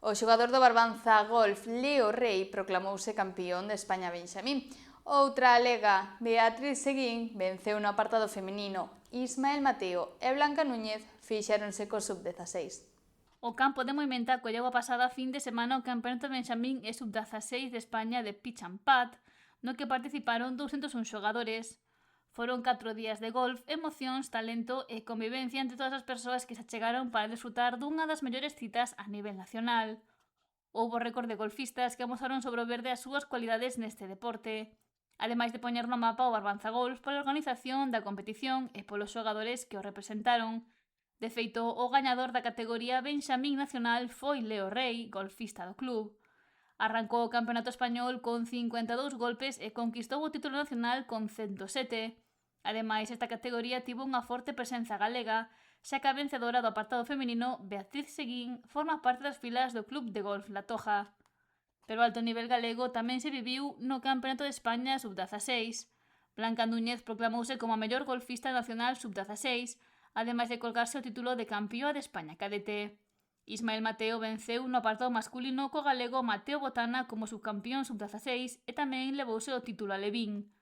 O xogador do Barbanza Golf, Leo Rei, proclamouse campeón de España Benxamín. Outra alega, Beatriz Seguín, venceu no apartado feminino. Ismael Mateo e Blanca Núñez fixéronse co sub-16. O campo de Moimenta acolleu a pasada fin de semana o Campeonato Benxamín e Sub-16 de España de Pitch and Putt, no que participaron 201 xogadores. Foron 4 días de golf, emocións, talento e convivencia entre todas as persoas que se achegaron para desfrutar dunha das mellores citas a nivel nacional. Houbo récord de golfistas que amosaron sobre o verde as súas cualidades neste deporte, ademais de poñer no mapa o Barbanza Golf pola organización da competición e polos xogadores que o representaron. De feito, o gañador da categoría Benxamín Nacional foi Leo Rei, golfista do club. Arrancou o Campeonato Español con 52 golpes e conquistou o título nacional con 107. Ademais, esta categoría tivo unha forte presenza galega, xa que a vencedora do apartado feminino, Beatriz Seguín, forma parte das filas do Club de Golf La Toja. Pero o alto nivel galego tamén se viviu no Campeonato de España Sub-16. Blanca Núñez proclamouse como a mellor golfista nacional Sub-16, ademais de colgarse o título de campeoa de España cadete. Ismael Mateo venceu no apartado masculino co galego Mateo Botana como subcampeón sub-16 e tamén levouse o título a Levín.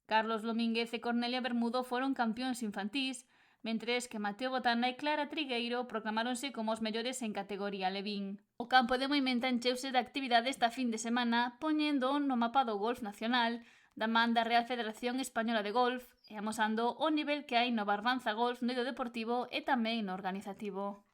Carlos Domínguez e Cornelia Bermudo foron campeóns infantís, mentres que Mateo Botana e Clara Trigueiro proclamáronse como os mellores en categoría Levín. O campo de Moimenta encheuse de actividade esta fin de semana, poñendo no mapa do golf nacional, da man da Real Federación Española de Golf e amosando o nivel que hai no Barbanza Golf no eido deportivo e tamén no organizativo.